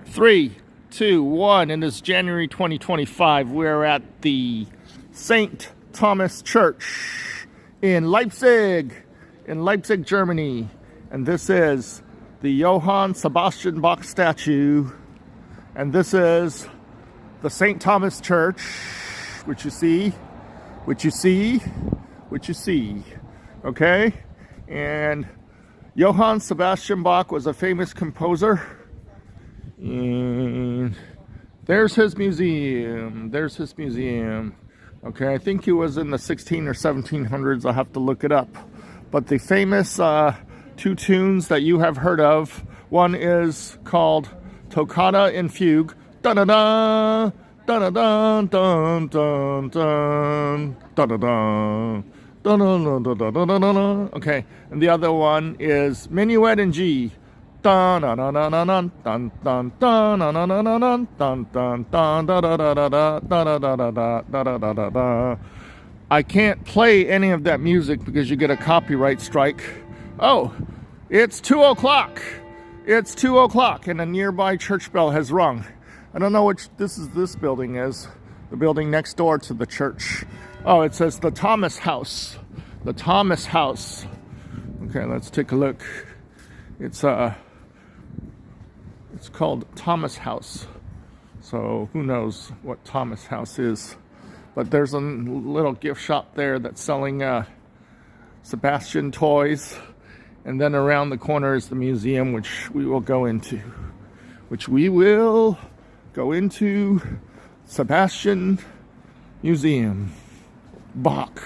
3, 2, 1, and it's January 2025. We're at the St. Thomas Church in Leipzig, Germany. And this is the Johann Sebastian Bach statue. And this is the St. Thomas Church, which you see. Okay? And Johann Sebastian Bach was a famous composer. And there's his museum. Okay, I think he was in the 16 or 1700s. I'll have to look it up. But the famous two tunes that you have heard of, one is called Toccata in Fugue. Da-da-da, da-da-da, dun, dun, dun, da-da-da, da-da-da-da-da-da-da. Okay, and the other one is Minuet in G. I can't play any of that music because you get a copyright strike. Oh, it's 2 o'clock. It's 2 o'clock and a nearby church bell has rung. I don't know which this building is. The building next door to the church. Oh, it says the Thomas House. The Thomas House. Okay, let's take a look. It's called Thomas House. So who knows what Thomas House is. But there's a little gift shop there that's selling Sebastian toys. And then around the corner is the museum, which we will go into. Sebastian Museum. Bach.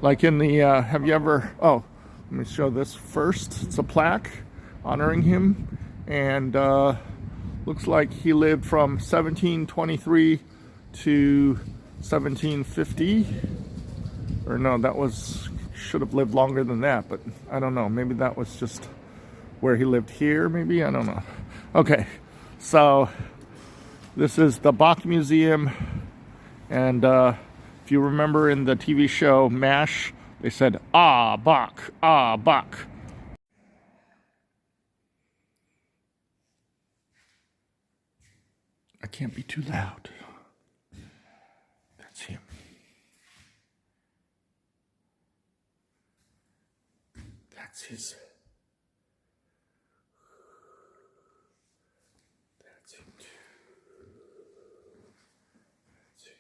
Like in the, have you ever, oh, let me show this first. It's a plaque honoring him. And looks like he lived from 1723 to 1750. Or no, should have lived longer than that, but I don't know. Maybe that was just where he lived here, maybe? I don't know. Okay, so this is the Bach Museum. And if you remember in the TV show MASH, they said, "Ah, Bach, ah, Bach." I can't be too loud. That's him. That's his. That's him too. That's him.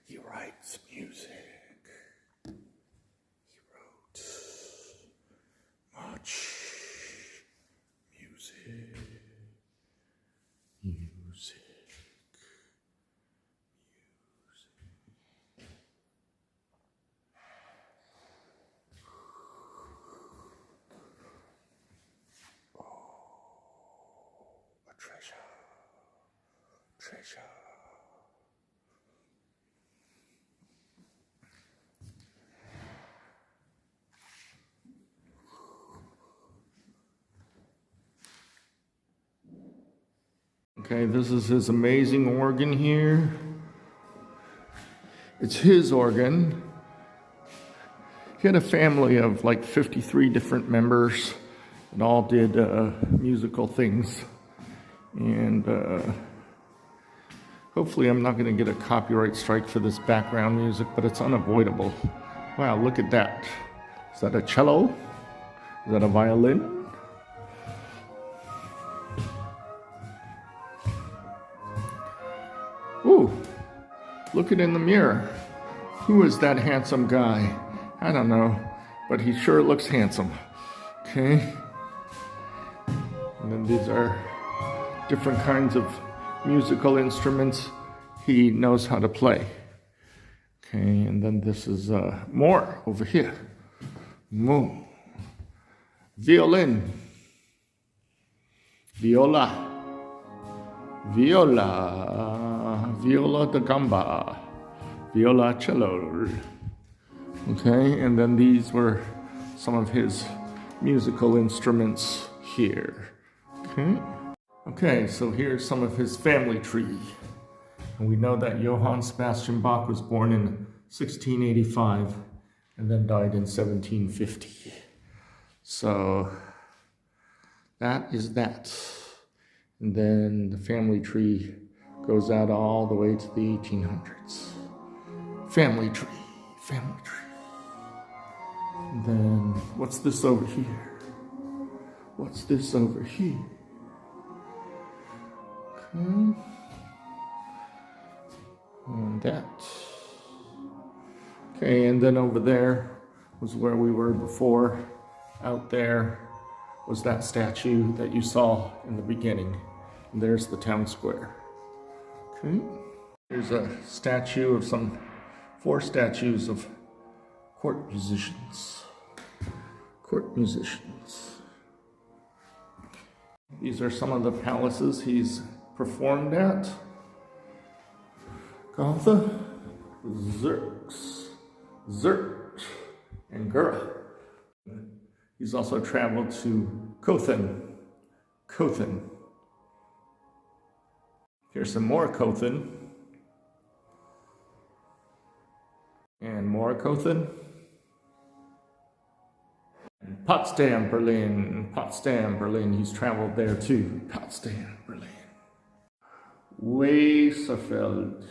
He writes music. Music. Oh, a treasure. Okay, this is his amazing organ here. It's his organ. He had a family of like 53 different members and all did musical things. And hopefully I'm not going to get a copyright strike for this background music, but it's unavoidable. Wow, look at that. Is that a cello? Is that a violin? Ooh, look it in the mirror. Who is that handsome guy? I don't know, but he sure looks handsome. Okay. And then these are different kinds of musical instruments he knows how to play. Okay, and then this is more over here. More. Violin. Viola da gamba, violoncello. Okay, and then these were some of his musical instruments here. Okay, so here's some of his family tree. And we know that Johann Sebastian Bach was born in 1685, and then died in 1750. So that is that. And then the family tree goes out all the way to the 1800s. Family tree, family tree. And then what's this over here? What's this over here? Okay. And that. Okay, and then over there was where we were before. Out there was that statue that you saw in the beginning. And there's the town square. Okay. There's a statue of 4 statues of court musicians. Court musicians. These are some of the palaces he's performed at. Gotha, Zurich, and Gura. He's also traveled to Cothen. Here's some more Cothen. And more Cothen. And Potsdam, Berlin. He's traveled there too. Potsdam, Berlin. Weissenfeld.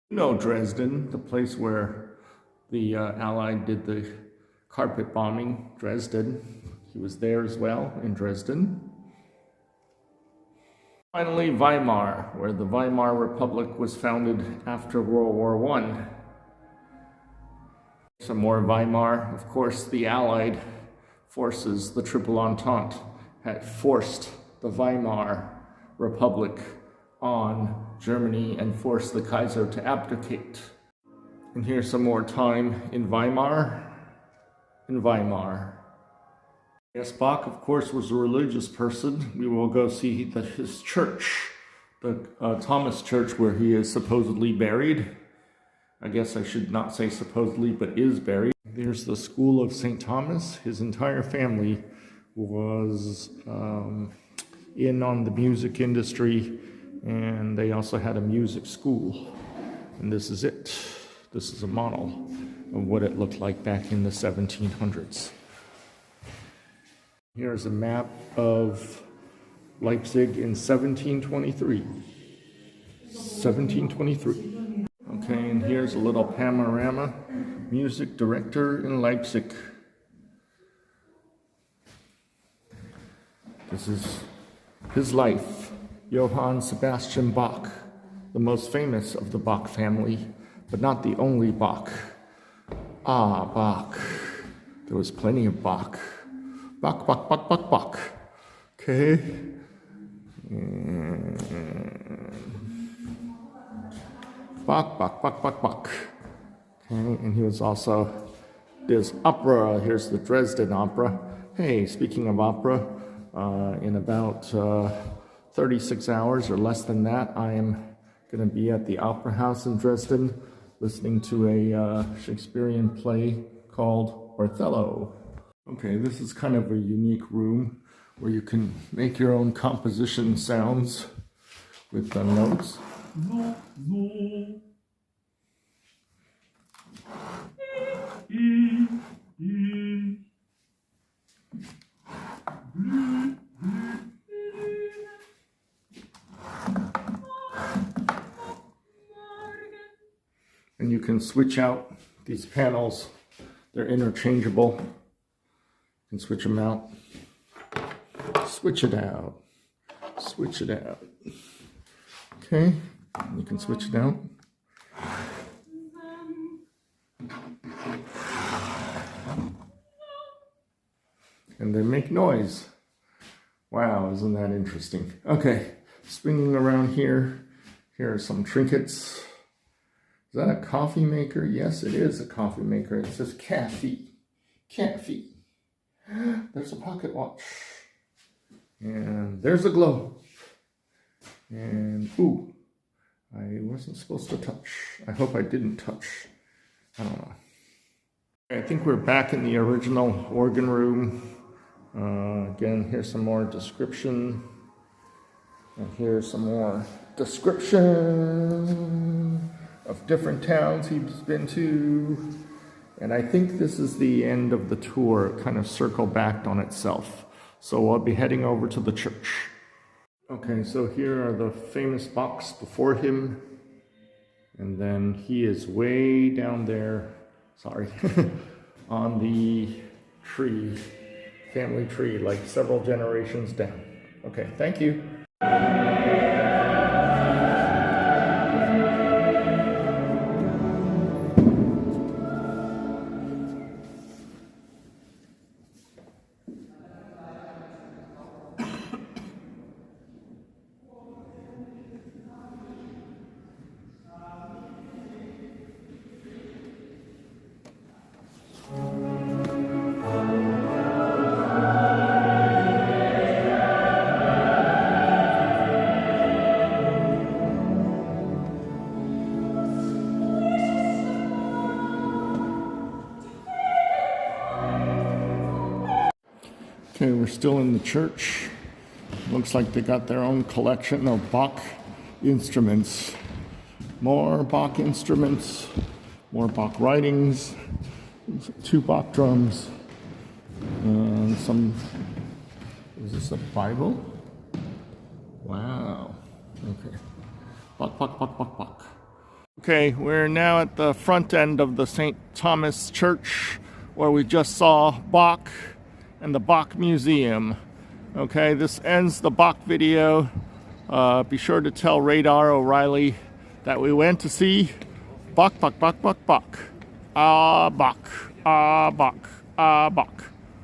You know Dresden, the place where the Allied did the carpet bombing. Dresden. He was there as well, in Dresden. Finally, Weimar, where the Weimar Republic was founded after World War I. Some more Weimar. Of course, the Allied forces, the Triple Entente, had forced the Weimar Republic on Germany and forced the Kaiser to abdicate. And here's some more time in Weimar. Yes, Bach, of course, was a religious person. We will go see his church, the Thomas Church, where he is supposedly buried. I guess I should not say supposedly, but is buried. There's the School of St. Thomas. His entire family was in on the music industry, and they also had a music school. And this is it. This is a model of what it looked like back in the 1700s. Here's a map of Leipzig in 1723. 1723. Okay, and here's a little panorama. Music director in Leipzig. This is his life. Johann Sebastian Bach, the most famous of the Bach family, but not the only Bach. Bach. There was plenty of Bach. Bach. Okay. And Bach. Okay, and he was also, there's opera. Here's the Dresden Opera. Hey, speaking of opera, in about 36 hours or less than that, I am going to be at the Opera House in Dresden listening to a Shakespearean play called Othello. Okay, this is kind of a unique room where you can make your own composition sounds with the notes. And you can switch out these panels. They're interchangeable. You can switch them out. Switch it out. Switch it out. Okay, you can switch it out. And they make noise. Wow, isn't that interesting? Okay, spinning around here. Here are some trinkets. Is that a coffee maker? Yes, it is a coffee maker. It says cafe. Cafe. There's a pocket watch. And there's a globe. And, ooh, I wasn't supposed to touch. I hope I didn't touch. I don't know. I think we're back in the original organ room. Again, here's some more description. And here's some more description of different towns he's been to. And I think this is the end of the tour. It kind of circled back on itself. So I'll be heading over to the church. Okay, so here are the famous Bachs before him. And then he is way down there, sorry, on the tree, family tree, like several generations down. Okay, thank you. Okay, we're still in the church. Looks like they got their own collection of Bach instruments. More Bach instruments, more Bach writings, 2 Bach drums, and some, is this a Bible? Wow, okay. Bach, Bach, Bach, Bach, Bach. Okay, we're now at the front end of the St. Thomas Church, where we just saw Bach and the Bach Museum. Okay, this ends the Bach video. Be sure to tell Radar O'Reilly that we went to see Bach, Bach, Bach, Bach, Bach. Bach, Bach, Bach.